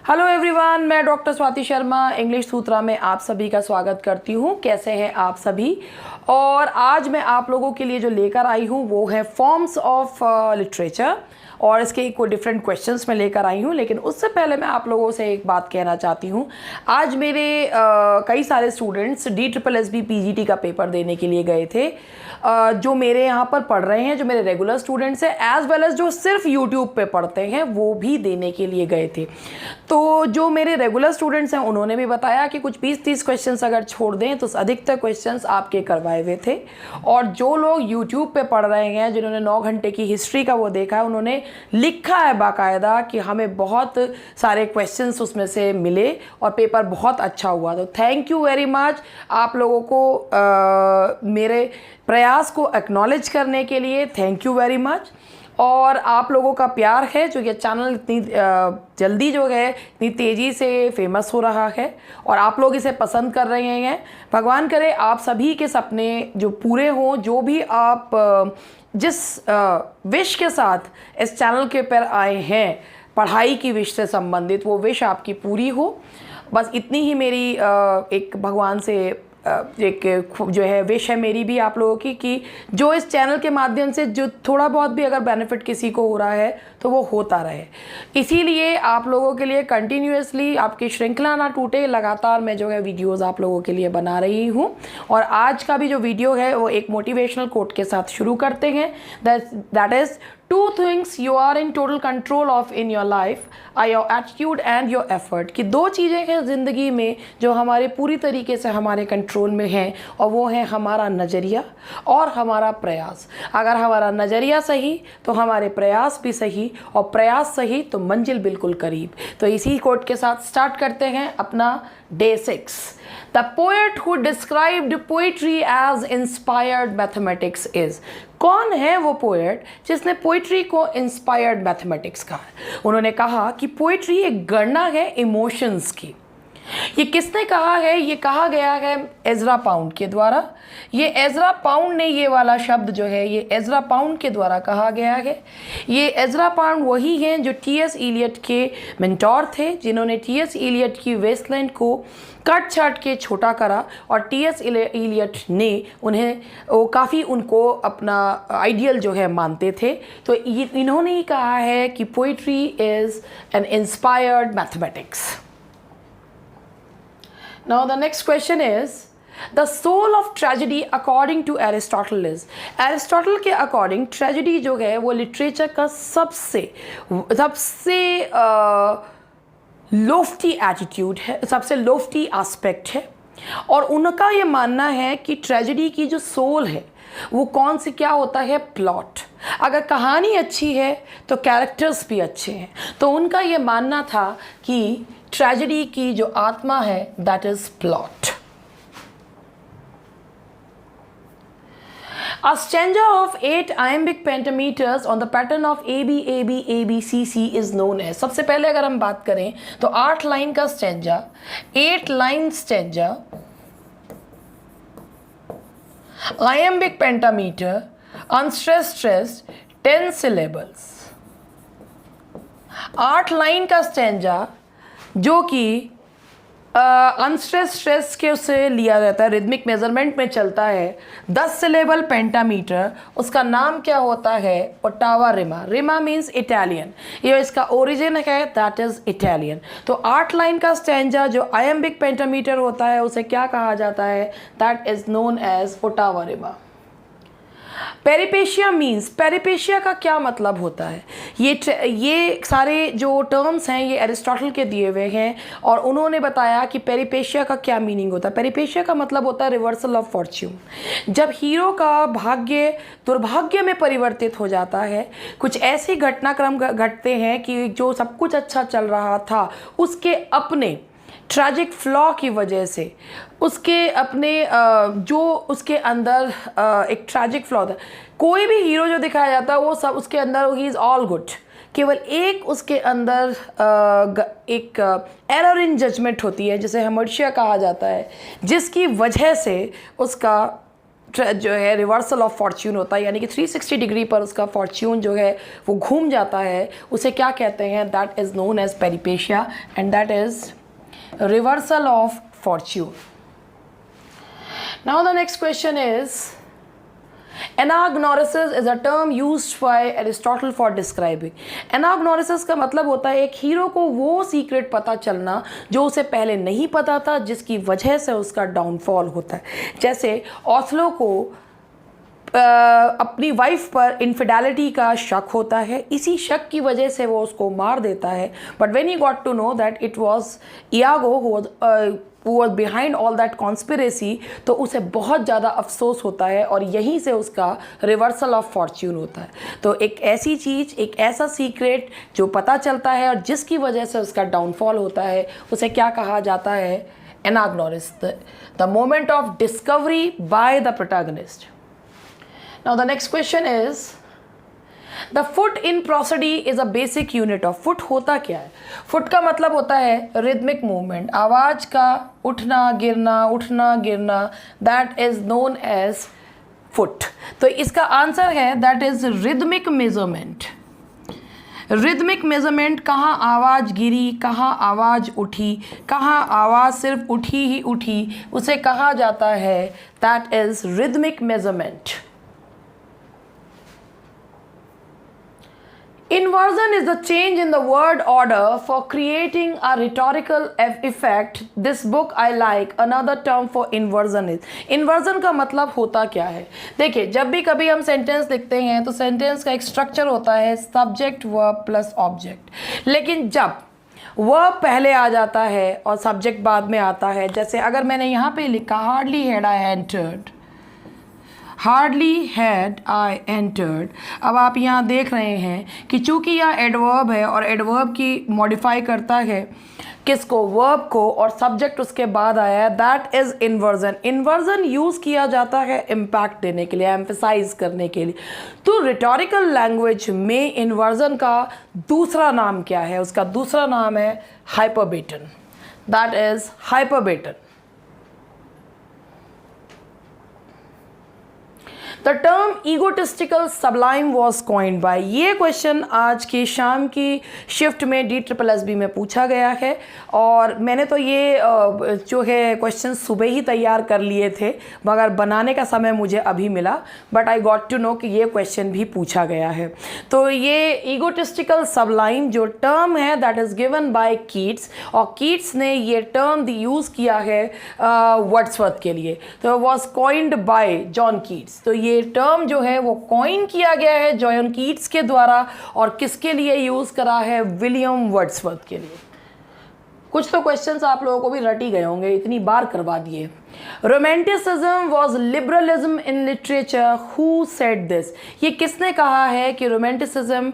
Hello everyone, मैं doctor Swati Sharma English सूत्रा में आप सभी का स्वागत करती हूँ। कैसे हैं आप सभी? और आज मैं आप लोगों के लिए जो लेकर आई हूँ वो है फॉर्म्स ऑफ लिटरेचर और इसके कोई डिफरेंट क्वेश्चंस मैं लेकर आई हूँ। लेकिन उससे पहले मैं आप लोगों से एक बात कहना चाहती हूँ। आज मेरे कई सारे स्टूडेंट्स DSSB PGT का पेपर देने के लिए गए थे, जो मेरे यहाँ पर पढ़ रहे हैं, जो मेरे रेगुलर स्टूडेंट्स हैं, एज वेल एज जो सिर्फ यूट्यूब पे पढ़ते हैं वो भी देने के लिए गए थे। तो जो मेरे रेगुलर स्टूडेंट्स हैं उन्होंने भी बताया कि कुछ 20-30 क्वेश्चंस अगर छोड़ दें तो अधिकतर क्वेश्चंस आपके करवाए हुए थे। और जो लोग यूट्यूब पे पढ़ रहे हैं, जिन्होंने 9 घंटे की हिस्ट्री का वो देखा है, उन्होंने लिखा है बाकायदा कि हमें बहुत सारे क्वेश्चंस उसमें से मिले और पेपर बहुत अच्छा हुआ। तो थैंक यू वेरी मच आप लोगों को मेरे प्रयास को एक्नॉलेज करने के लिए। Thank you very much. और आप लोगों का प्यार है जो ये चैनल इतनी जल्दी जो है इतनी तेज़ी से फेमस हो रहा है और आप लोग इसे पसंद कर रहे हैं। भगवान करे आप सभी के सपने जो पूरे हों, जो भी आप जिस विश के साथ इस चैनल के पर आए हैं, पढ़ाई की विश से संबंधित, वो विश आपकी पूरी हो। बस इतनी ही मेरी एक भगवान से एक जो है विश है मेरी भी आप लोगों की, कि जो इस चैनल के माध्यम से जो थोड़ा बहुत भी अगर बेनिफिट किसी को हो रहा है तो वो होता रहे। इसीलिए आप लोगों के लिए कंटिन्यूअसली आपकी श्रृंखला ना टूटे, लगातार मैं जो है वीडियोस आप लोगों के लिए बना रही हूँ। और आज का भी जो वीडियो है वो एक मोटिवेशनल कोट के साथ शुरू करते हैं। That is 2 things you are in total control of in your life are your attitude and your effort। कि 2 चीज़ें हैं ज़िंदगी में जो हमारे पूरी तरीके से हमारे कंट्रोल में हैं, और वो है हमारा नज़रिया और हमारा प्रयास। अगर हमारा नज़रिया सही तो हमारे प्रयास भी सही, और प्रयास सही तो मंजिल बिल्कुल करीब। तो इसी कोट के साथ स्टार्ट करते हैं अपना Day 6। The poet who described poetry as inspired mathematics is। कौन है वो पोएट जिसने पोइट्री को इंस्पायर्ड मैथमेटिक्स कहा? उन्होंने कहा कि पोइट्री एक गणना है इमोशंस की। ये किसने कहा है? ये कहा गया है एजरा पाउंड के द्वारा। ये एजरा पाउंड ने ये वाला शब्द जो है ये एजरा पाउंड के द्वारा कहा गया है। ये एजरा पाउंड वही हैं जो T.S. इलियट के मेंटोर थे, जिन्होंने T.S. इलियट की वेस्टलैंड को कट छाट के छोटा करा, और T.S. इलियट ने उन्हें काफ़ी उनको अपना आइडियल जो है मानते थे। तो इन्होंने ही कहा है कि poetry is an inspired mathematics. Now the next question is the soul of tragedy according to Aristotle is। Aristotle के according tragedy जो है वो लिटरेचर का सबसे लोफ्टी एटीट्यूड है, सबसे लोफ्टी एस्पेक्ट है। और उनका ये मानना है कि ट्रेजेडी की जो सोल है वो कौन सी क्या होता है? प्लॉट। अगर कहानी अच्छी है तो कैरेक्टर्स भी अच्छे हैं। तो उनका ये मानना था कि ट्रेजेडी की जो आत्मा है that is plot. A stanza of 8 iambic pentameters on the pattern of AB AB AB CC is known as। सबसे पहले अगर हम बात करें तो 8 लाइन का stanza, 8 line stanza, iambic pentameter, unstressed stressed, 10 syllables। 8 line का स्टेंजा जो कि अनस्ट्रेस स्ट्रेस के उससे लिया जाता है, रिदमिक मेजरमेंट में चलता है, 10 सिलेबल पेंटामीटर, उसका नाम क्या होता है? Ottawa Rima. Rima means Italian, ये इसका ओरिजिन है, दैट इज इटालियन। तो 8 लाइन का स्टेंजा जो आयम्बिक पेंटामीटर होता है उसे क्या कहा जाता है? That is known as ottava rima. Peripeteia means, peripeteia का क्या मतलब होता है? ये सारे जो टर्म्स हैं ये एरिस्टोटल के दिए हुए हैं, और उन्होंने बताया कि पेरिपेशिया का क्या मीनिंग होता है। पेरिपेशिया का मतलब होता है रिवर्सल ऑफ फॉर्च्यून। जब हीरो का भाग्य दुर्भाग्य में परिवर्तित हो जाता है, कुछ ऐसे घटनाक्रम घटते हैं कि जो सब कुछ अच्छा चल रहा था उसके अपने ट्रैजिक फ्लॉ की वजह से, उसके अपने जो उसके अंदर एक ट्रैजिक फ्लॉ था। कोई भी हीरो जो दिखाया जाता है वो सब उसके अंदर ही इज़ ऑल गुड, केवल एक उसके अंदर एक एरर इन जजमेंट होती है जिसे हमर्शिया कहा जाता है, जिसकी वजह से उसका जो है रिवर्सल ऑफ फॉर्च्यून होता है, यानी कि 360 डिग्री पर उसका फॉर्च्यून जो है वो घूम जाता है, उसे क्या कहते हैं? That is known as peripeteia and that is reversal of fortune. Now the next question is anagnorisis is a term used by Aristotle for describing. Anagnorisis का मतलब होता है एक हीरो को वो सीक्रेट पता चलना जो उसे पहले नहीं पता था, जिसकी वजह से उसका डाउनफॉल होता है. जैसे ओथलो को अपनी वाइफ पर इनफिडेलिटी का शक होता है, इसी शक की वजह से वो उसको मार देता है. But when he got to know that it was Iago who was behind all that conspiracy, तो उसे बहुत ज़्यादा अफसोस होता है और यहीं से उसका रिवर्सल ऑफ फॉर्च्यून होता है. तो एक ऐसी चीज़, एक ऐसा सीक्रेट जो पता चलता है और जिसकी वजह से उसका डाउनफॉल होता है, उसे क्या कहा जाता है? Anagnorisis, the moment of discovery by the protagonist. Now the next question is the foot in prosody is a basic unit of. Foot होता क्या है? फुट का मतलब होता है रिदमिक मूवमेंट, आवाज़ का उठना गिरना, that is known as foot. तो इसका आंसर है that is rhythmic measurement. Rhythmic measurement, कहाँ आवाज़ गिरी, कहाँ आवाज़ उठी, कहाँ आवाज़ सिर्फ उठी ही उठी, उसे कहा जाता है that is rhythmic measurement. Inversion is the change in the word order for creating a rhetorical effect. This book I like. Another term for inversion is. Inversion का मतलब होता क्या है? देखिए, जब भी कभी हम सेंटेंस लिखते हैं तो सेंटेंस का एक स्ट्रक्चर होता है सब्जेक्ट वर्ब प्लस ऑब्जेक्ट. लेकिन जब वर्ब पहले आ जाता है और सब्जेक्ट बाद में आता है, जैसे अगर मैंने यहाँ पे लिखा hardly had I entered, hardly had I entered. अब आप यहाँ देख रहे हैं कि चूंकि यह एडवर्ब है और एडवर्ब की मॉडिफाई करता है किसको? वर्ब को, और सब्जेक्ट उसके बाद आया है, that is inversion. Inversion use किया जाता है इम्पैक्ट देने के लिए, एम्फेसाइज करने के लिए. तो रिटोरिकल लैंग्वेज में इन्वर्जन का दूसरा नाम क्या है? उसका दूसरा नाम है hyperbaton. That is hyperbaton. The term egotistical sublime was coined by. ये क्वेश्चन आज की शाम की शिफ्ट में DSSB में पूछा गया है और मैंने तो ये जो है क्वेश्चन सुबह ही तैयार कर लिए थे, मगर बनाने का समय मुझे अभी मिला. But I got to know कि ये क्वेश्चन भी पूछा गया है. तो ये ईगोटिस्टिकल सबलाइम जो टर्म है that is given by Keats, और कीट्स ने ये टर्म यूज़ किया है वर्ड्सवर्थ के लिए. तो was coined bye John Keats. तो ये टर्म जो है वो कॉइन किया गया है जॉन कीट्स के द्वारा, और किसके लिए यूज़ करा है? विलियम वर्ड्सवर्थ के लिए. कुछ तो क्वेश्चंस आप लोगों को भी रट ही गए होंगे, इतनी बार करवा दिए. Romanticism was liberalism in literature. Who said this? ये किसने कहा है कि रोमांटिसिज्म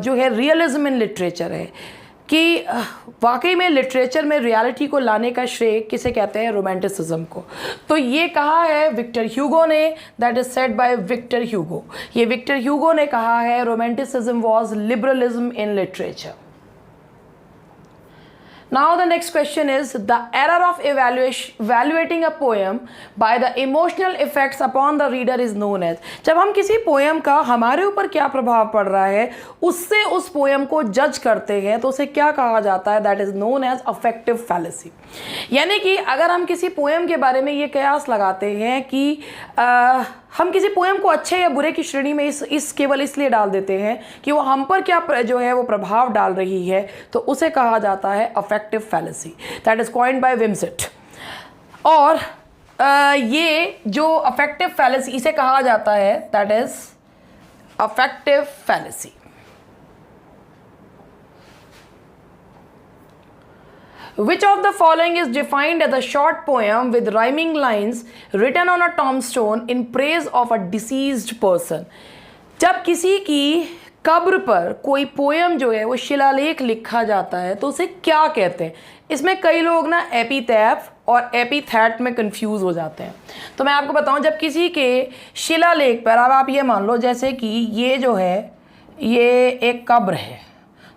जो है रियलिज्म इन लिटरेचर है, कि वाकई में लिटरेचर में रियलिटी को लाने का श्रेय किसे कहते हैं? रोमांटिसिज्म को. तो ये कहा है विक्टर ह्यूगो ने. That is said by Victor Hugo. ये विक्टर ह्यूगो ने कहा है romanticism was liberalism in literature. Now the next question is the error of evaluating a poem by the emotional effects upon the reader is known as. जब हम किसी poem का हमारे ऊपर क्या प्रभाव पड़ रहा है उससे उस पोएम को जज करते हैं तो उसे क्या कहा जाता है? That is known as affective fallacy. यानी कि अगर हम किसी पोएम के बारे में ये कयास लगाते हैं कि हम किसी पोएम को अच्छे या बुरे की श्रेणी में इस केवल इसलिए डाल देते हैं कि वो हम पर क्या जो है वो प्रभाव डाल रही है, तो उसे कहा जाता है affective fallacy. That is coined by Wimsatt. और ये जो अफेक्टिव फैलेसी इसे कहा जाता है that is affective fallacy. Which of the following is defined as a short poem with rhyming lines written on a tombstone in praise of a deceased person? जब किसी की कब्र पर कोई पोएम जो है वो शिलालेख लिखा जाता है तो उसे क्या कहते हैं? इसमें कई लोग ना एपिथैफ और एपिथैट में कंफ्यूज हो जाते हैं. तो मैं आपको बताऊं, जब किसी के शिलालेख पर, अब आप ये मान लो जैसे कि ये जो है ये एक कब्र है,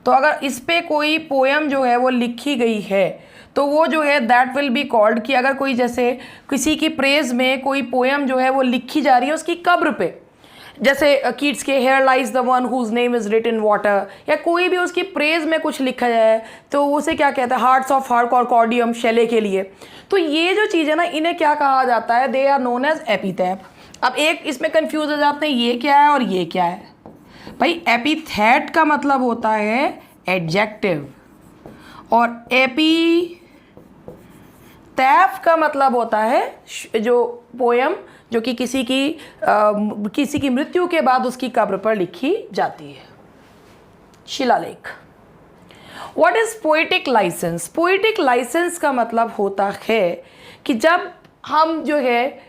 तो अगर इस पे कोई पोएम जो है वो लिखी गई है तो वो जो है दैट विल बी कॉल्ड, कि अगर कोई जैसे किसी की प्रेज में कोई पोएम जो है वो लिखी जा रही है उसकी कब्र पे, जैसे कीट्स के here lies the one whose name is writ in water, या कोई भी उसकी प्रेज में कुछ लिखा जाए तो उसे क्या कहते हैं, हार्ट्स ऑफ हार्ट कॉर्डियम शैले के लिए। तो ये जो चीज़ है ना, इन्हें क्या कहा जाता है, दे आर नोन एज एपिथैप। अब एक इसमें कंफ्यूज हो जाते हैं, ये क्या है और ये क्या है। भाई एपिथेट का मतलब होता है एडजेक्टिव, और एपिथैप का मतलब होता है जो पोयम जो कि किसी की मृत्यु के बाद उसकी कब्र पर लिखी जाती है, शिलालेख। What is poetic licence? Poetic licence का मतलब होता है कि जब हम जो है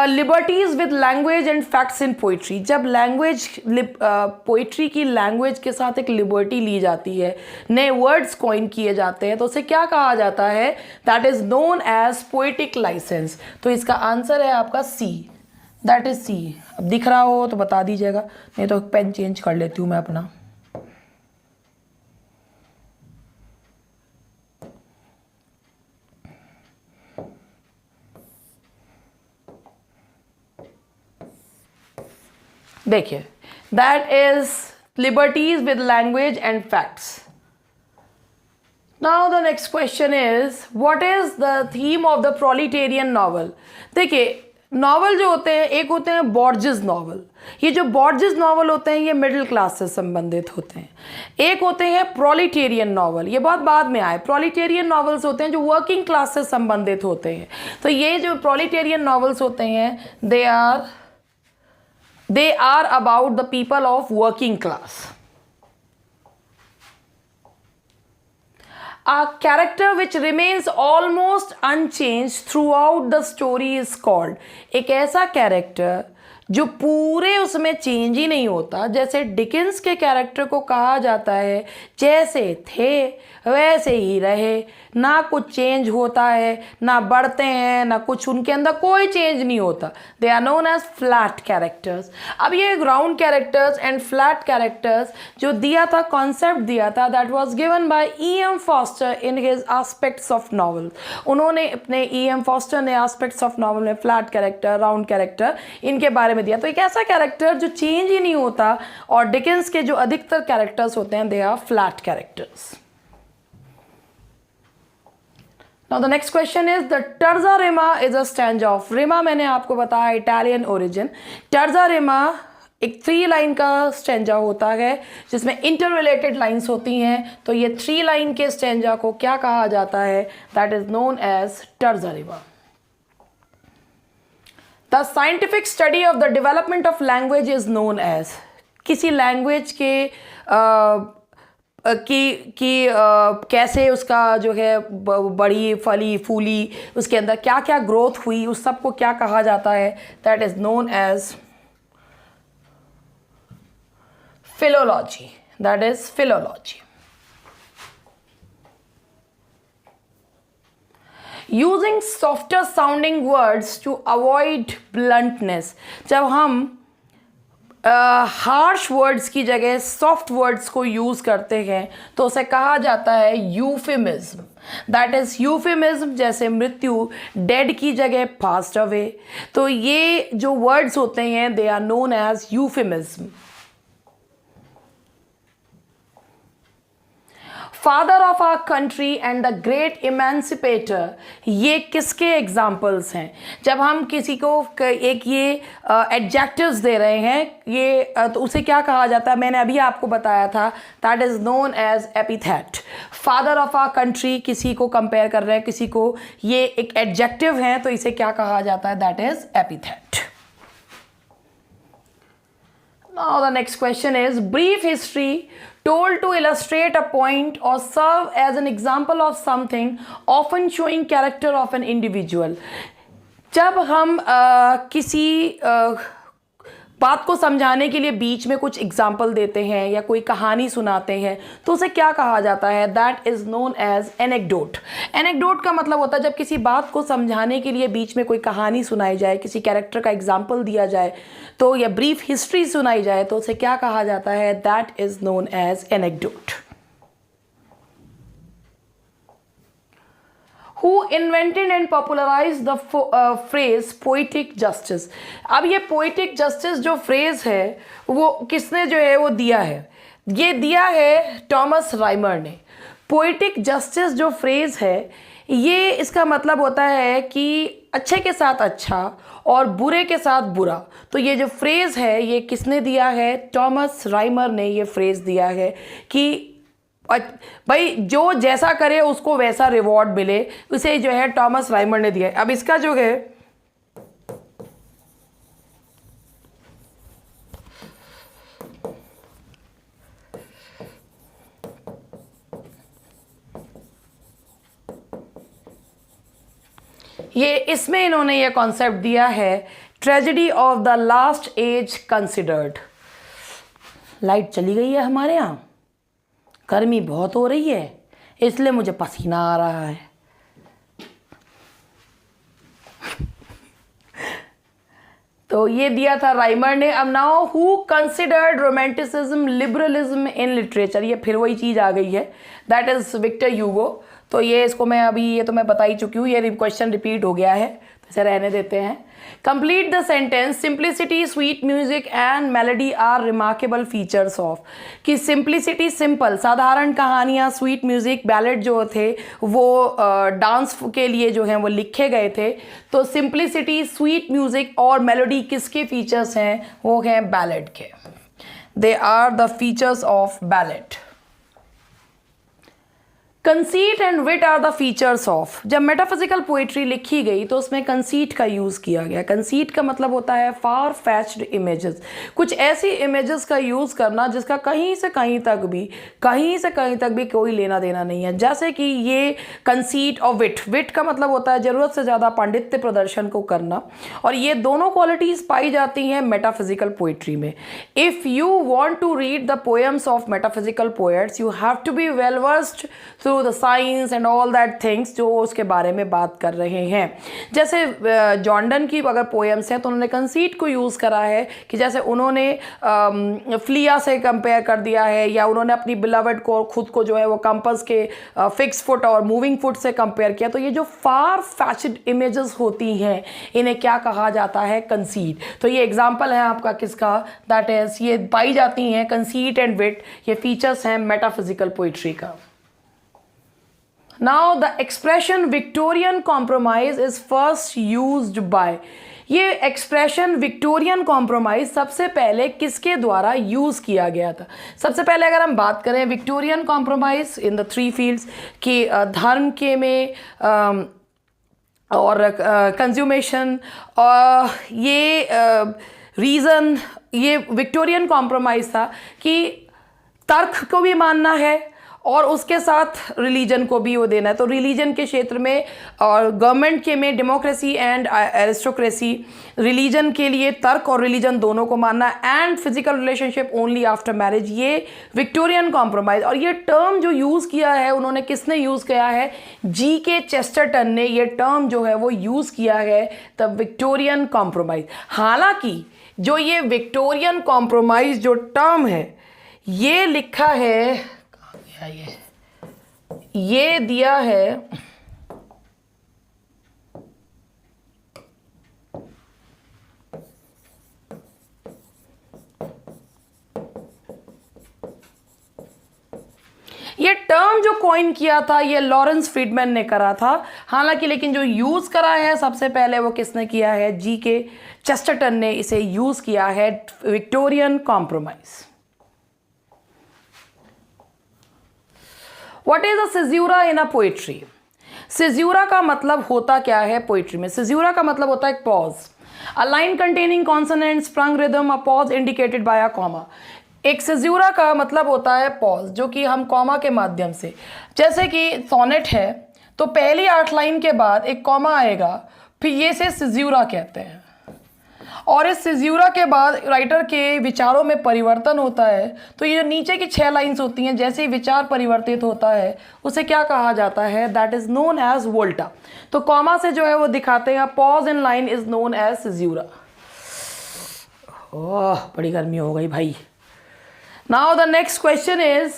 liberties with language and facts in poetry, जब लैंग्वेज पोइट्री की लैंग्वेज के साथ एक लिबर्टी ली जाती है, नए वर्ड्स कॉइन किए जाते हैं, तो उसे क्या कहा जाता है, that is known as poetic licence. तो इसका आंसर है आपका सी, दैट इज सी। अब दिख रहा हो तो बता दीजिएगा, नहीं तो पेन चेंज कर लेती हूँ मैं अपना। देखिए, that is liberties with language and facts. Now the next question is what is the theme of the proletarian novel? देखिए, नॉवल जो होते हैं, एक होते हैं बॉर्जेस नॉवल। ये जो बॉर्जेस नॉवल होते हैं ये मिडिल क्लास से संबंधित होते हैं। एक होते हैं प्रोलिटेरियन नॉवल, ये बहुत बाद में आए। प्रोलिटेरियन नॉवल्स होते हैं जो वर्किंग क्लास से संबंधित होते हैं। तो ये जो प्रोलिटेरियन नॉवल्स होते हैं they are about the people of working class. A character which remains almost unchanged throughout the story is called, एक ऐसा कैरेक्टर जो पूरे उसमें चेंज ही नहीं होता, जैसे डिकेंस के कैरेक्टर को कहा जाता है जैसे थे वैसे ही रहे, ना कुछ चेंज होता है, ना बढ़ते हैं, ना कुछ, उनके अंदर कोई चेंज नहीं होता। They are known as flat characters. अब ये round characters and flat characters जो दिया था, कॉन्सेप्ट दिया था, that was given by E.M. Forster in his aspects of novel. उन्होंने अपने E.M. फॉस्टर ने एस्पेक्ट्स ऑफ नॉवल में फ्लैट कैरेक्टर, राउंड कैरेक्टर, इनके बारे में दिया। तो एक ऐसा कैरेक्टर जो चेंज ही नहीं होता, और डिकेंस के जो अधिकतर कैरेक्टर्स होते हैं they are flat characters. Now the next question is the terza rima is a stanza of, rima मैंने आपको बताया इटालियन ओरिजिन। terza rima एक 3 लाइन का स्टेंजा होता है जिसमें इंटर रिलेटेड लाइन्स होती हैं। तो ये 3 लाइन के स्टेंजा को क्या कहा जाता है, that is known as terza rima। The scientific study of the development of language is known as, किसी लैंग्वेज के कैसे उसका जो है बड़ी फली फूली, उसके अंदर क्या क्या ग्रोथ हुई, उस सब को क्या कहा जाता है, that is known as philology, that is philology. Using softer sounding words to avoid bluntness, जब हम हार्श वर्ड्स की जगह सॉफ्ट वर्ड्स को यूज़ करते हैं तो उसे कहा जाता है यूफेमिज्म, दैट इज़ यूफेमिज्म। जैसे मृत्यु, डेड की जगह पास्ट अवे, तो ये जो वर्ड्स होते हैं they are known as euphemism. Father of our country and the great emancipator, ये किसके एग्जाम्पल्स हैं? जब हम किसी को एक ये एडजेक्टिव्स दे रहे हैं, ये तो उसे क्या कहा जाता है, मैंने अभी आपको बताया था, that is known as epithet. Father of our country, किसी को कंपेयर कर रहे हैं, किसी को, ये एक एडजेक्टिव है तो इसे क्या कहा जाता है, that is epithet. Now the next question is brief history told to illustrate a point or serve as an example of something, often showing character of an individual। जब हम किसी बात को समझाने के लिए बीच में कुछ एग्जाम्पल देते हैं या कोई कहानी सुनाते हैं तो उसे क्या कहा जाता है, that is known as anecdote. Anecdote का मतलब होता है जब किसी बात को समझाने के लिए बीच में कोई कहानी सुनाई जाए, किसी कैरेक्टर का एग्जाम्पल दिया जाए तो, या ब्रीफ हिस्ट्री सुनाई जाए तो उसे क्या कहा जाता है, that is known as anecdote. Who invented and popularized the phrase poetic justice? अब ये poetic justice जो phrase है वो किसने जो है वो दिया है? ये दिया है टॉमस राइमर ने। पोइटिक जस्टिस जो फ्रेज है ये इसका मतलब होता है कि अच्छे के साथ अच्छा और बुरे के साथ बुरा। तो ये जो फ्रेज है ये किसने दिया है? टॉमस राइमर ने ये फ्रेज दिया है कि भाई जो जैसा करे उसको वैसा रिवॉर्ड मिले, उसे जो है टॉमस राइमर ने दिया है। अब इसका जो है ये इसमें इन्होंने ये कॉन्सेप्ट दिया है tragedy of the last age considered. Light चली गई है हमारे यहाँ, गर्मी बहुत हो रही है इसलिए मुझे पसीना आ रहा है। तो ये दिया था राइमर ने। अब now who considered romanticism liberalism in literature, ये फिर वही चीज़ आ गई है, दैट इज़ विक्टर ह्यूगो। तो ये इसको मैं अभी ये तो मैं बता ही चुकी हूँ, ये क्वेश्चन रिपीट हो गया है तो इसे रहने देते हैं। Complete the sentence simplicity sweet music and melody are remarkable features of. कि सिंप्लिसिटी सिंपल साधारण कहानियाँ, स्वीट म्यूजिक बैलेड जो थे वो डांस के लिए जो हैं वो लिखे गए थे। तो सिंप्लिसिटी स्वीट म्यूजिक और मेलोडी किसके फीचर्स हैं? वो हैं बैलेड के। They are the features of ballad. Conceit and wit are the features of. जब मेटाफिजिकल पोइट्री लिखी गई तो उसमें कंसीट का यूज़ किया गया। कंसीट का मतलब होता है फार फैच्ड इमेजेस, कुछ ऐसी इमेजेस का यूज़ करना जिसका कहीं से कहीं तक भी कोई लेना देना नहीं है। जैसे कि ये कंसीट और विट का मतलब होता है ज़रूरत से ज़्यादा पांडित्य प्रदर्शन को करना, और ये दोनों क्वालिटीज़ पाई जाती हैं मेटाफिजिकल पोइट्री में। If you want to read the poems of metaphysical poets you have to be well versed the science and all that things जो उसके बारे में बात कर रहे हैं। जैसे जॉर्डन की अगर पोएम्स हैं तो उन्होंने कंसीट को यूज़ करा है कि जैसे उन्होंने फ्लिया से कंपेयर कर दिया है, या उन्होंने अपनी बिलवड को खुद को जो है वो कंपस के फिक्स फुट और मूविंग फुट से कंपेयर किया। तो ये जो फार फैच्ड इमेजेस होती हैं इन्हें क्या कहा जाता है? कंसीट। तो ये एग्जाम्पल है आपका किसका? दैट इज ये पाई जाती हैं कंसीट एंड विट, ये फीचर्स हैं मेटाफिजिकल पोइट्री का। Now the expression Victorian compromise is first used by। ये एक्सप्रेशन विक्टोरियन कॉम्प्रोमाइज सबसे पहले किसके द्वारा यूज़ किया गया था? सबसे पहले अगर हम बात करें Victorian compromise in the three fields कि धर्म के में और कंज्यूमेशन और ये रीज़न, ये विक्टोरियन कॉम्प्रोमाइज था कि तर्क को भी मानना है और उसके साथ रिलीजन को भी वो देना है। तो रिलीजन के क्षेत्र में और गवर्नमेंट के में डेमोक्रेसी एंड एरिस्टोक्रेसी, रिलीजन के लिए तर्क और रिलीजन दोनों को मानना, and physical relationship only after marriage, ये विक्टोरियन कॉम्प्रोमाइज़। और ये टर्म जो यूज़ किया है उन्होंने किसने यूज़ किया है? G.K. चेस्टरटन ने ये टर्म जो है वो यूज़ किया है द विक्टोरियन कॉम्प्रोमाइज़। हालांकि जो ये विक्टोरियन कॉम्प्रोमाइज़ जो टर्म है ये लिखा है, ये दिया है ये टर्म जो कॉइन किया था ये लॉरेंस फ्रीडमैन ने करा था। हालांकि लेकिन जो यूज़ करा है सबसे पहले वो किसने किया है? G.K. चेस्टरटन ने इसे यूज़ किया है, Victorian compromise. What is a caesura in a poetry? Caesura का मतलब होता क्या है पोइट्री में? Caesura का मतलब होता है एक pause, a line containing consonant sprung rhythm, a pause indicated by a comma। एक सेज्यूरा का मतलब होता है पॉज जो कि हम कॉमा के माध्यम से, जैसे कि सोनेट है तो पहली 8 लाइन के बाद एक कॉमा आएगा, फिर ये से सेज्यूरा कहते हैं। और इस सेज्यूरा के बाद राइटर के विचारों में परिवर्तन होता है, तो ये जो नीचे की 6 लाइन्स होती हैं जैसे ही विचार परिवर्तित होता है उसे क्या कहा जाता है? That is known as volta. तो कॉमा से जो है वो दिखाते हैं, pause in line is known as caesura. ओह बड़ी गर्मी हो गई भाई। Now the next question is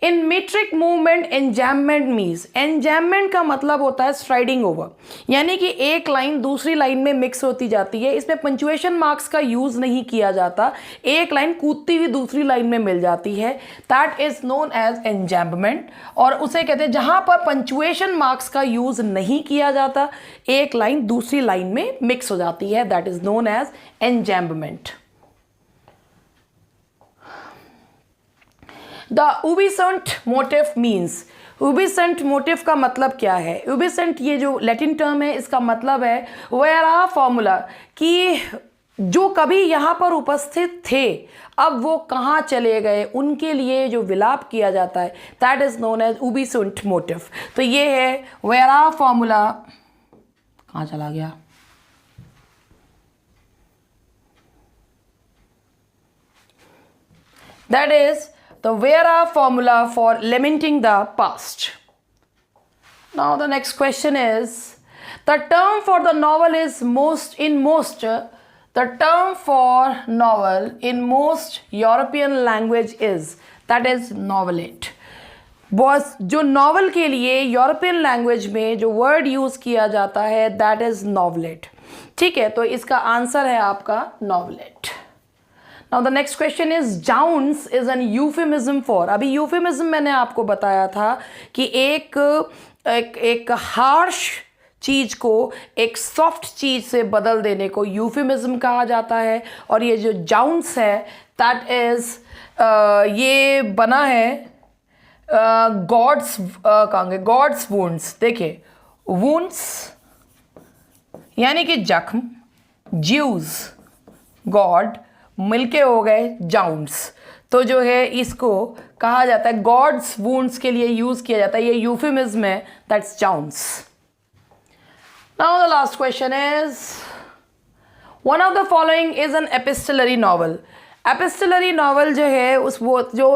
in metric movement enjambment means, enjambment का मतलब होता है स्ट्राइडिंग ओवर, यानी कि एक लाइन दूसरी लाइन में मिक्स होती जाती है। इसमें पंचुएशन मार्क्स का यूज नहीं किया जाता, एक लाइन कूदती हुई दूसरी लाइन में मिल जाती है, दैट इज नोन एज एंजैम्पमेंट। और उसे कहते हैं जहां पर पंचुएशन मार्क्स का यूज नहीं किया जाता, एक लाइन दूसरी लाइन में मिक्स हो जाती है, that is known as enjambment. The ubi sunt motif means, ubi sunt motif का मतलब क्या है? उबिसेंट ये जो लैटिन टर्म है, इसका मतलब है वेरा फॉर्मूला, कि जो कभी यहाँ पर उपस्थित थे अब वो कहाँ चले गए, उनके लिए जो विलाप किया जाता है, that is known as ubi sunt motif. तो ये है वेरा फॉर्मूला, कहाँ चला गया, that is the Vera formula for lamenting the past. Now the next question is, the term for the novel is the term for novel in most European language is, that is novelette. Boss जो novel के लिए European language में जो word use किया जाता है, that is नॉवलेट। ठीक है, तो इसका आंसर है आपका नॉवलेट। Now the next question is, jounce is an euphemism for, अभी euphemism मैंने आपको बताया था कि एक हार्श चीज को एक सॉफ्ट चीज से बदल देने को euphemism कहा जाता है। और ये जो jounce है, that is ये बना है गॉड्स वुंड्स। देखिए वुंड्स यानी कि जख्म, ज्यूज गॉड, मिलके हो गए जाउंड्स। तो जो है इसको कहा जाता है, गॉड्स वुंड्स के लिए यूज किया जाता है, ये यूफेमिज्म है, that's zounds. Now the last question is, one of the following is an epistolary novel. Epistolary novel जो है उस वो जो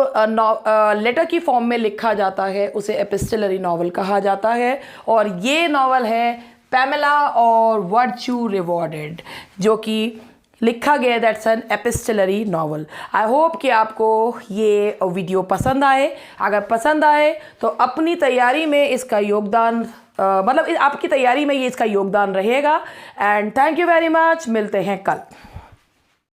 लेटर की फॉर्म में लिखा जाता है उसे एपिस्टलरी नॉवल कहा जाता है। और ये नॉवल है पैमेला और वर्च्यू रिवॉर्डेड, जो कि लिखा गया, that's an epistolary novel. I hope कि आपको ये वीडियो पसंद आए। अगर पसंद आए तो अपनी तैयारी में इसका योगदान मतलब आपकी तैयारी में ये इसका योगदान रहेगा। And thank you very much, मिलते हैं कल।